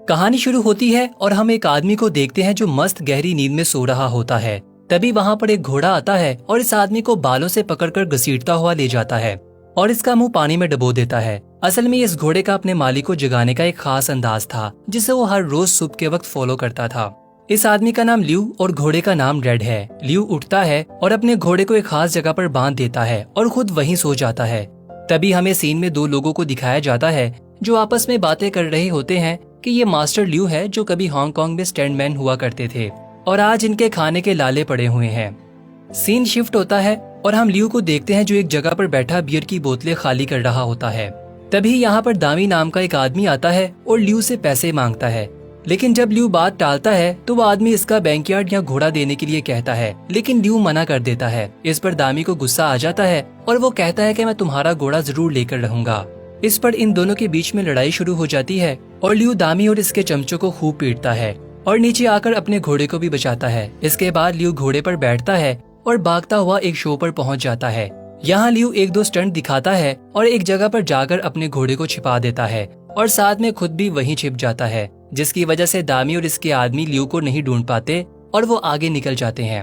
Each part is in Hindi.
कहानी शुरू होती है और हम एक आदमी को देखते हैं जो मस्त गहरी नींद में सो रहा होता है। तभी वहाँ पर एक घोड़ा आता है और इस आदमी को बालों से पकड़कर घसीटता हुआ ले जाता है और इसका मुंह पानी में डुबो देता है। असल में इस घोड़े का अपने मालिक को जगाने का एक खास अंदाज था जिसे वो हर रोज सुबह के वक्त फॉलो करता था। इस आदमी का नाम ल्यू और घोड़े का नाम रेड है। ल्यू उठता है और अपने घोड़े को एक खास जगह पर बांध देता है और खुद वहीं सो जाता है। तभी हमें सीन में दो लोगों को दिखाया जाता है जो आपस में बातें कर रहे होते हैं कि ये मास्टर ल्यू है जो कभी हांगकांग में स्टैंडमैन हुआ करते थे और आज इनके खाने के लाले पड़े हुए हैं। सीन शिफ्ट होता है और हम ल्यू को देखते हैं जो एक जगह पर बैठा बियर की बोतलें खाली कर रहा होता है। तभी यहाँ पर दामी नाम का एक आदमी आता है और ल्यू से पैसे मांगता है, लेकिन जब ल्यू बात टालता है तो वो आदमी इसका बैंकयार्ड या घोड़ा देने के लिए कहता है, लेकिन ल्यू मना कर देता है। इस पर दामी को गुस्सा आ जाता है और वो कहता है कि मैं तुम्हारा घोड़ा जरूर लेकर रहूंगा। इस पर इन दोनों के बीच में लड़ाई शुरू हो जाती है और ल्यू दामी और इसके चमचों को खूब पीटता है और नीचे आकर अपने घोड़े को भी बचाता है। इसके बाद ल्यू घोड़े पर बैठता है और भागता हुआ एक शो पर पहुंच जाता है। यहाँ ल्यू एक दो स्टंट दिखाता है और एक जगह पर जाकर अपने घोड़े को छिपा देता है और साथ में खुद भी वहीं छिप जाता है, जिसकी वजह से दामी और इसके आदमी ल्यू को नहीं ढूंढ पाते और वो आगे निकल जाते हैं।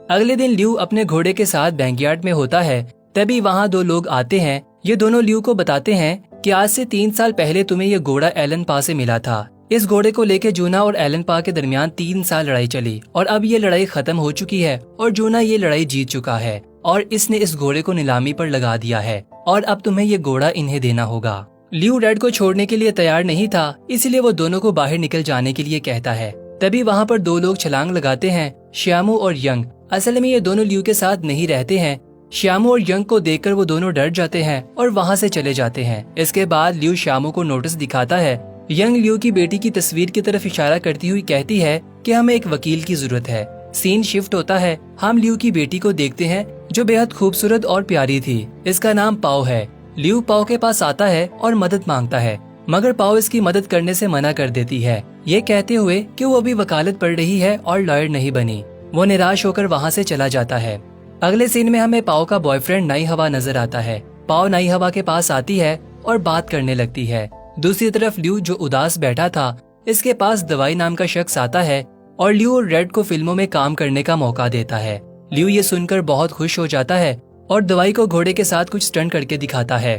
अगले दिन ल्यू अपने घोड़े के साथ बैंकयार्ड में होता है। तभी वहाँ दो लोग आते हैं। ये दोनों ल्यू को बताते हैं कि आज से 3 साल पहले तुम्हें ये घोड़ा एलन पा से मिला था। इस घोड़े को लेकर जूना और एलन पा के दरमियान 3 साल लड़ाई चली और अब ये लड़ाई खत्म हो चुकी है और जूना ये लड़ाई जीत चुका है और इसने इस घोड़े को नीलामी पर लगा दिया है और अब तुम्हें ये घोड़ा इन्हें देना होगा। ल्यू रेड को छोड़ने के लिए तैयार नहीं था, इसलिए वो दोनों को बाहर निकल जाने के लिए कहता है। तभी वहाँ पर दो लोग छलांग लगाते हैं, श्यामू और यंग। असल में ये दोनों ल्यू के साथ नहीं रहते हैं। श्यामू और यंग को देखकर वो दोनों डर जाते हैं और वहाँ से चले जाते हैं। इसके बाद ल्यू श्यामू को नोटिस दिखाता है। यंग ल्यू की बेटी की तस्वीर की तरफ इशारा करती हुई कहती है कि हमें एक वकील की जरूरत है। सीन शिफ्ट होता है। हम ल्यू की बेटी को देखते हैं जो बेहद खूबसूरत और प्यारी थी। इसका नाम पाओ है। ल्यू पाओ के पास आता है और मदद मांगता है, मगर पाओ इसकी मदद करने से मना कर देती है, ये कहते हुए कि वो अभी वकालत पढ़ रही है और लॉयर नहीं बनी। वो निराश होकर वहाँ से चला जाता है। अगले सीन में हमें पाओ का बॉयफ्रेंड नाई हवा नजर आता है। पाओ नाई हवा के पास आती है और बात करने लगती है। दूसरी तरफ ल्यू जो उदास बैठा था, इसके पास दवाई नाम का शख्स आता है और ल्यू और रेड को फिल्मों में काम करने का मौका देता है। ल्यू ये सुनकर बहुत खुश हो जाता है और दवाई को घोड़े के साथ कुछ स्टंट करके दिखाता है।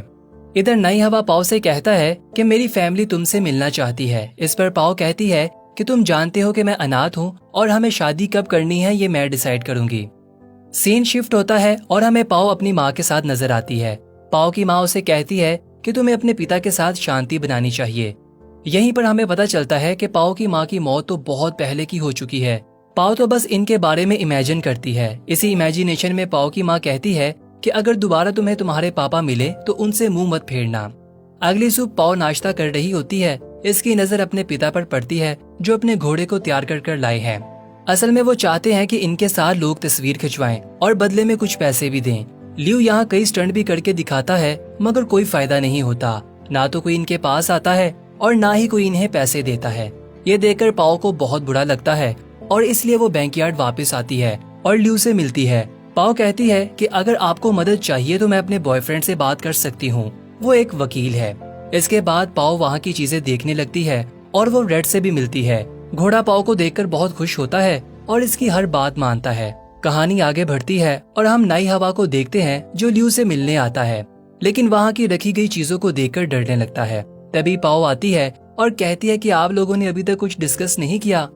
इधर नाई हवा पाओ से कहता है कि मेरी फैमिली तुमसे मिलना चाहती है। इस पर पाओ कहती है कि तुम जानते हो कि मैं अनाथ हूँ और हमें शादी कब करनी है ये मैं डिसाइड करूंगी। सीन शिफ्ट होता है और हमें पाओ अपनी माँ के साथ नजर आती है। पाओ की माँ उसे कहती है कि तुम्हें अपने पिता के साथ शांति बनानी चाहिए। यहीं पर हमें पता चलता है कि पाओ की माँ की मौत तो बहुत पहले की हो चुकी है। पाओ तो बस इनके बारे में इमेजिन करती है। इसी इमेजिनेशन में पाओ की माँ कहती है कि अगर दोबारा तुम्हें तुम्हारे पापा मिले तो उनसे मुंह मत फेरना। अगली सुबह पाओ नाश्ता कर रही होती है। इसकी नजर अपने पिता पर पड़ती है जो अपने घोड़े को तैयार कर लाए हैं। असल में वो चाहते हैं कि इनके साथ लोग तस्वीर खिंचवाएं और बदले में कुछ पैसे भी दें। ल्यू यहाँ कई स्टंट भी करके दिखाता है, मगर कोई फायदा नहीं होता। ना तो कोई इनके पास आता है और ना ही कोई इन्हें पैसे देता है। ये देखकर पाओ को बहुत बुरा लगता है और इसलिए वो बैंकयार्ड वापस आती है और ल्यू से मिलती है। पाओ कहती है कि अगर आपको मदद चाहिए तो मैं अपने बॉयफ्रेंड से बात कर सकती हूँ, वो एक वकील है। इसके बाद पाओ वहाँ की चीजें देखने लगती है और वो रेड से भी मिलती है। घोड़ा पाओ को देखकर बहुत खुश होता है और इसकी हर बात मानता है। कहानी आगे बढ़ती है और हम नाई हवा को देखते हैं जो ल्यू से मिलने आता है, लेकिन वहाँ की रखी गई चीजों को देखकर डरने लगता है। तभी पाओ आती है और कहती है कि आप लोगों ने अभी तक कुछ डिस्कस नहीं किया।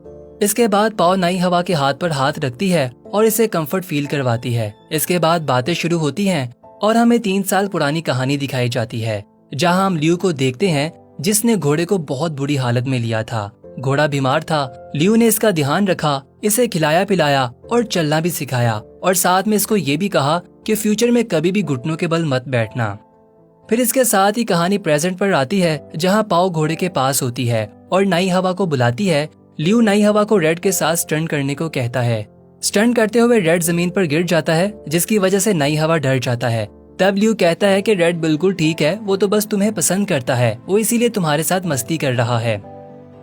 इसके बाद पाओ नाई हवा के हाथ पर हाथ रखती है और इसे कंफर्ट फील करवाती है। इसके बाद बातें शुरू होती हैं और हमें 3 साल पुरानी कहानी दिखाई जाती है, जहां हम ल्यू को देखते हैं जिसने घोड़े को बहुत बुरी हालत में लिया था। घोड़ा बीमार था। ल्यू ने इसका ध्यान रखा, इसे खिलाया पिलाया और चलना भी सिखाया और साथ में इसको ये भी कहा कि फ्यूचर में कभी भी घुटनों के बल मत बैठना। फिर इसके साथ ही कहानी प्रेजेंट पर आती है, जहां पाओ घोड़े के पास होती है और नाई हवा को बुलाती है। ल्यू नाई हवा को रेड के साथ स्टंट करने को कहता है। स्टंट करते हुए रेड जमीन पर गिर जाता है, जिसकी वजह से नाई हवा डर जाता है। तब ल्यू कहता है कि रेड बिल्कुल ठीक है, वो तो बस तुम्हें पसंद करता है, वो इसीलिए तुम्हारे साथ मस्ती कर रहा है।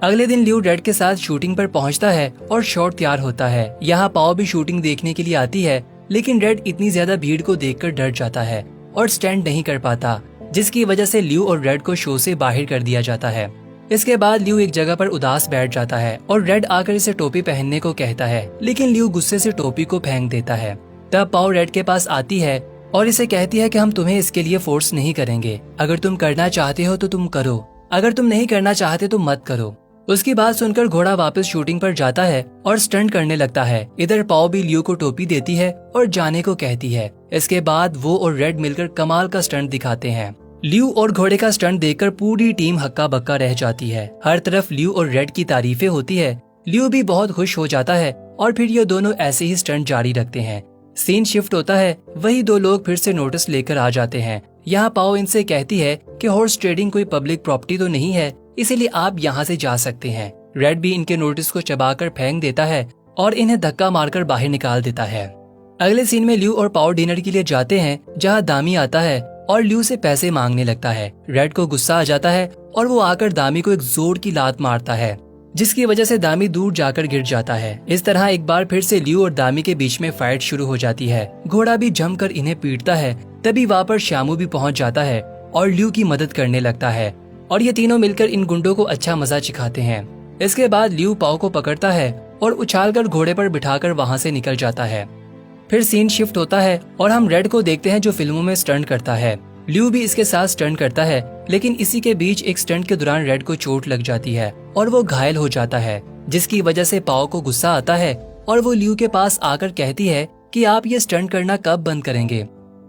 अगले दिन ल्यू रेड के साथ शूटिंग पर पहुंचता है और शॉट तैयार होता है। यहाँ पाओ भी शूटिंग देखने के लिए आती है, लेकिन रेड इतनी ज्यादा भीड़ को देखकर डर जाता है और स्टैंड नहीं कर पाता, जिसकी वजह से ल्यू और रेड को शो से बाहर कर दिया जाता है। इसके बाद ल्यू एक जगह पर उदास बैठ जाता है और रेड आकर इसे टोपी पहनने को कहता है, लेकिन ल्यू गुस्से से टोपी को फेंक देता है। तब पाओ रेड के पास आती है और इसे कहती है कि हम तुम्हें इसके लिए फोर्स नहीं करेंगे। अगर तुम करना चाहते हो तो तुम करो, अगर तुम नहीं करना चाहते तो मत करो। उसकी बात सुनकर घोड़ा वापस शूटिंग पर जाता है और स्टंट करने लगता है। इधर पाओ भी ल्यू को टोपी देती है और जाने को कहती है। इसके बाद वो और रेड मिलकर कमाल का स्टंट दिखाते हैं। ल्यू और घोड़े का स्टंट देखकर पूरी टीम हक्का बक्का रह जाती है। हर तरफ ल्यू और रेड की तारीफें होती है। ल्यू भी बहुत खुश हो जाता है और फिर ये दोनों ऐसे ही स्टंट जारी रखते हैं। सीन शिफ्ट होता है, वही दो लोग फिर से नोटिस लेकर आ जाते हैं। यहाँ पाओ इनसे कहती है कि हॉर्स ट्रेडिंग कोई पब्लिक प्रॉपर्टी तो नहीं है, इसीलिए आप यहाँ से जा सकते हैं। रेड भी इनके नोटिस को चबाकर फेंक देता है और इन्हें धक्का मारकर बाहर निकाल देता है। अगले सीन में ल्यू और पाओ डिनर के लिए जाते हैं, जहाँ दामी आता है और ल्यू से पैसे मांगने लगता है। रेड को गुस्सा आ जाता है और वो आकर दामी को एक जोर की लात मारता है, जिसकी वजह से दामी दूर जाकर गिर जाता है। इस तरह एक बार फिर से ल्यू और दामी के बीच में फाइट शुरू हो जाती है। घोड़ा भी जमकर इन्हें पीटता है। तभी वहाँ पर श्यामू भी पहुँच जाता है और ल्यू की मदद करने लगता है और ये तीनों मिलकर इन गुंडों को अच्छा मजा सिखाते हैं। इसके बाद ल्यू पाओ को पकड़ता है और उछालकर घोड़े पर बिठाकर वहाँ से निकल जाता है। फिर सीन शिफ्ट होता है और हम रेड को देखते हैं जो फिल्मों में स्टंट करता है। ल्यू भी इसके साथ स्टंट करता है, लेकिन इसी के बीच एक स्टंट के दौरान रेड को चोट लग जाती है और वो घायल हो जाता है, जिसकी वजह से पाओ को गुस्सा आता है और वो ल्यू के पास आकर कहती है कि आप ये स्टंट करना कब बंद करेंगे।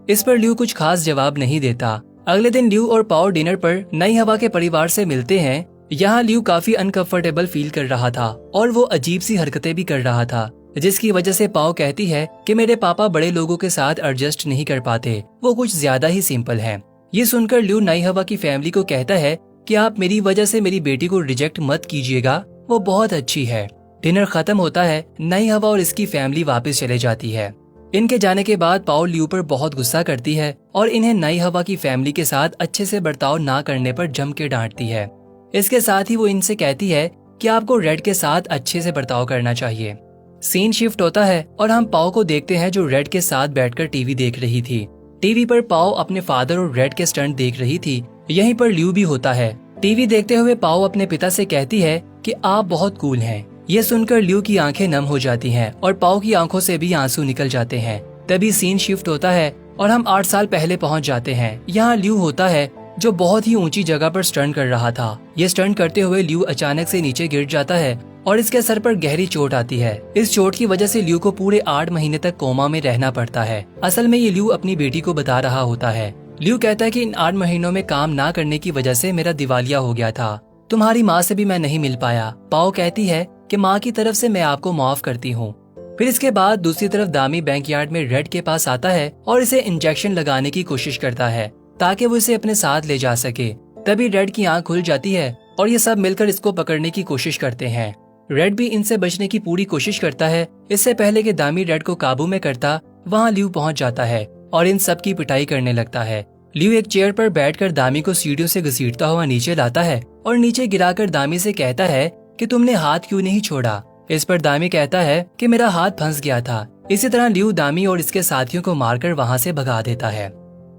इस पर ल्यू कुछ खास जवाब नहीं देता। अगले दिन ल्यू और पाओ डिनर पर नई हवा के परिवार से मिलते हैं। यहाँ ल्यू काफी अनकंफर्टेबल फील कर रहा था और वो अजीब सी हरकतें भी कर रहा था, जिसकी वजह से पाओ कहती है कि मेरे पापा बड़े लोगों के साथ एडजस्ट नहीं कर पाते, वो कुछ ज्यादा ही सिंपल हैं। ये सुनकर ल्यू नई हवा की फैमिली को कहता है कि आप मेरी वजह से मेरी बेटी को रिजेक्ट मत कीजिएगा, वो बहुत अच्छी है। डिनर खत्म होता है। नई हवा और इसकी फैमिली वापस चले जाती है। इनके जाने के बाद पाओ ल्यू पर बहुत गुस्सा करती है और इन्हें नई हवा की फैमिली के साथ अच्छे से बर्ताव ना करने पर जम के डांटती है। इसके साथ ही वो इनसे कहती है कि आपको रेड के साथ अच्छे से बर्ताव करना चाहिए। सीन शिफ्ट होता है और हम पाओ को देखते हैं जो रेड के साथ बैठकर टीवी देख रही थी। टीवी पर पाओ अपने फादर और रेड के स्टंट देख रही थी। यहीं पर ल्यू भी होता है। टीवी देखते हुए पाओ अपने पिता से कहती है कि आप बहुत कूल हैं। ये सुनकर ल्यू की आंखें नम हो जाती हैं और पाओ की आंखों से भी आंसू निकल जाते हैं। तभी सीन शिफ्ट होता है और हम 8 साल पहले पहुंच जाते हैं। यहाँ ल्यू होता है जो बहुत ही ऊंची जगह पर स्टंट कर रहा था। ये स्टंट करते हुए ल्यू अचानक से नीचे गिर जाता है और इसके सर पर गहरी चोट आती है। इस चोट की वजह से ल्यू को पूरे 8 महीने तक कोमा में रहना पड़ता है। असल में ये ल्यू अपनी बेटी को बता रहा होता है। ल्यू कहता है कि इन 8 महीनों में काम ना करने की वजह से मेरा दिवालिया हो गया था। तुम्हारी माँ से भी मैं नहीं मिल पाया। पाओ कहती है कि माँ की तरफ से मैं आपको माफ करती हूँ। फिर इसके बाद दूसरी तरफ दामी बैंकयार्ड में रेड के पास आता है और इसे इंजेक्शन लगाने की कोशिश करता है ताकि वो इसे अपने साथ ले जा सके। तभी रेड की आंख खुल जाती है और ये सब मिलकर इसको पकड़ने की कोशिश करते हैं। रेड भी इनसे बचने की पूरी कोशिश करता है। इससे पहले कि दामी रेड को काबू में करता, वहाँ ल्यू पहुँच जाता है और इन सब की पिटाई करने लगता है। ल्यू एक चेयर पर बैठकर दामी को सीढ़ियों से घसीटता हुआ नीचे लाता है और नीचे गिराकर दामी से कहता है कि तुमने हाथ क्यों नहीं छोड़ा। इस पर दामी कहता है कि मेरा हाथ फंस गया था। इसी तरह ल्यू दामी और इसके साथियों को मारकर वहाँ से भगा देता है।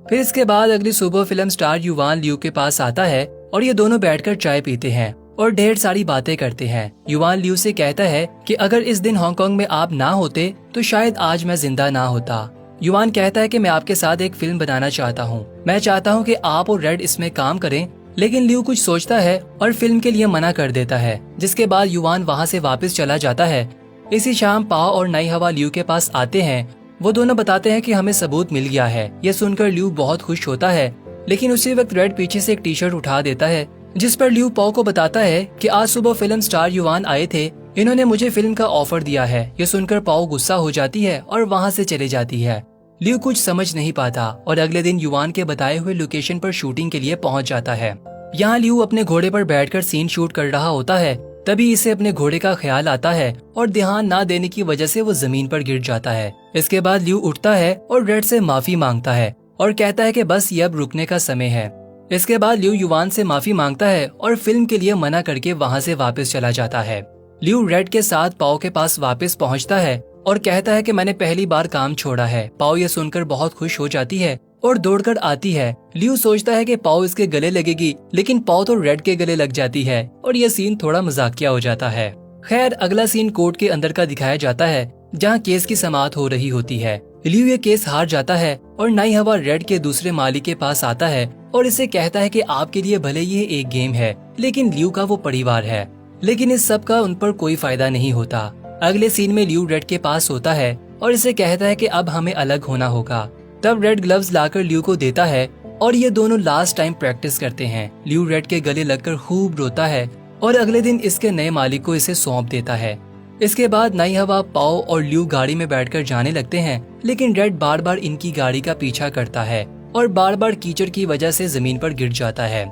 फिर इसके बाद अगली सुबह फिल्म स्टार युवान ल्यू के पास आता है और ये दोनों बैठकर चाय पीते हैं और ढेर सारी बातें करते हैं। युवान ल्यू से कहता है कि अगर इस दिन हांगकांग में आप ना होते तो शायद आज मैं जिंदा ना होता। युवान कहता है कि मैं आपके साथ एक फिल्म बनाना चाहता हूँ। मैं चाहता हूँ कि आप और रेड इसमें काम करें। लेकिन ल्यू कुछ सोचता है और फिल्म के लिए मना कर देता है, जिसके बाद युवान वहाँ से वापस चला जाता है। इसी शाम पाओ और नई हवा ल्यू के पास आते हैं। वो दोनों बताते हैं कि हमें सबूत मिल गया है। ये सुनकर ल्यू बहुत खुश होता है, लेकिन उसी वक्त रेड पीछे से एक टी शर्ट उठा देता है, जिस पर ल्यू पाओ को बताता है कि आज सुबह फिल्म स्टार युवान आए थे, इन्होंने मुझे फिल्म का ऑफर दिया है। ये सुनकर पाओ गुस्सा हो जाती है और वहाँ से चले जाती है। ल्यू कुछ समझ नहीं पाता और अगले दिन युवान के बताए हुए लोकेशन पर शूटिंग के लिए पहुंच जाता है। यहाँ ल्यू अपने घोड़े पर बैठकर सीन शूट कर रहा होता है। तभी इसे अपने घोड़े का ख्याल आता है और ध्यान ना देने की वजह से वो जमीन पर गिर जाता है। इसके बाद ल्यू उठता है और रेड से माफी मांगता है और कहता है कि बस ये अब रुकने का समय है। इसके बाद ल्यू युवान से माफी मांगता है और फिल्म के लिए मना करके वहाँ से वापस चला जाता है। ल्यू रेड के साथ पाओ के पास वापस पहुँचता है और कहता है कि मैंने पहली बार काम छोड़ा है। पाओ ये सुनकर बहुत खुश हो जाती है और दौड़कर आती है। लियू सोचता है कि पाओ इसके गले लगेगी, लेकिन पाओ तो रेड के गले लग जाती है और ये सीन थोड़ा मजाकिया हो जाता है। खैर, अगला सीन कोर्ट के अंदर का दिखाया जाता है, जहाँ केस की समाअत हो रही होती है। लियू ये केस हार जाता है और नई हवा रेड के दूसरे मालिक के पास आता है और इसे कहता है कि आपके लिए भले ये एक गेम है, लेकिन लियू का वो परिवार है। लेकिन इस सब का उन पर कोई फायदा नहीं होता। अगले सीन में लियू रेड के पास होता है और इसे कहता है कि अब हमें अलग होना होगा। तब रेड ग्लव्स लाकर लियू को देता है और ये दोनों लास्ट टाइम प्रैक्टिस करते हैं। लियू रेड के गले लगकर खूब रोता है और अगले दिन इसके नए मालिक को इसे सौंप देता है। इसके बाद नई हवा, पाओ और लियू गाड़ी में बैठकर जाने लगते हैं, लेकिन रेड बार बार इनकी गाड़ी का पीछा करता है और बार बार कीचड़ की वजह से जमीन पर गिर जाता है।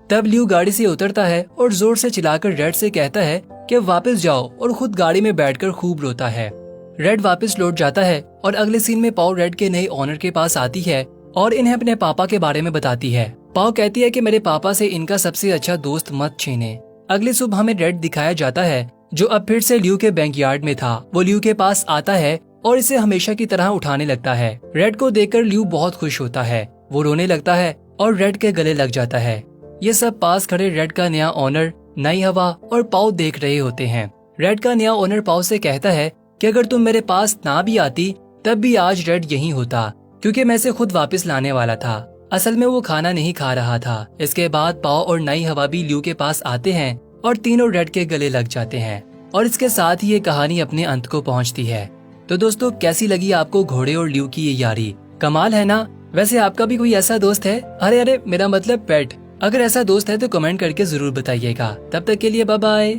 तब लियू गाड़ी से उतरता है और जोर से चिल्लाकर रेड से कहता है कि वापस जाओ, और खुद गाड़ी में बैठकर खूब रोता है। रेड वापस लौट जाता है और अगले सीन में पाओ रेड के नए ऑनर के पास आती है और इन्हें अपने पापा के बारे में बताती है। पाओ कहती है कि मेरे पापा से इनका सबसे अच्छा दोस्त मत छीने। अगली सुबह हमें रेड दिखाया जाता है, जो अब फिर से लियू के बैंकयार्ड में था। वो लियू के पास आता है और इसे हमेशा की तरह उठाने लगता है। रेड को देखकर लियू बहुत खुश होता है। वो रोने लगता है और रेड के गले लग जाता है। ये सब पास खड़े रेड का नया ऑनर, नई हवा और पाओ देख रहे होते हैं। रेड का नया ऑनर पाओ से कहता है कि अगर तुम मेरे पास ना भी आती तब भी आज रेड यहीं होता, क्योंकि मैं इसे खुद वापस लाने वाला था। असल में वो खाना नहीं खा रहा था। इसके बाद पाओ और नई हवा भी लियू के पास आते हैं और तीनों रेड के गले लग जाते हैं और इसके साथ ही ये कहानी अपने अंत को पहुंचती है। तो दोस्तों, कैसी लगी आपको घोड़े और लियू की ये यारी? कमाल है ना? वैसे आपका भी कोई ऐसा दोस्त है? अरे मेरा मतलब पेट। अगर ऐसा दोस्त है तो कमेंट करके जरूर बताइएगा। तब तक के लिए बाय बाय।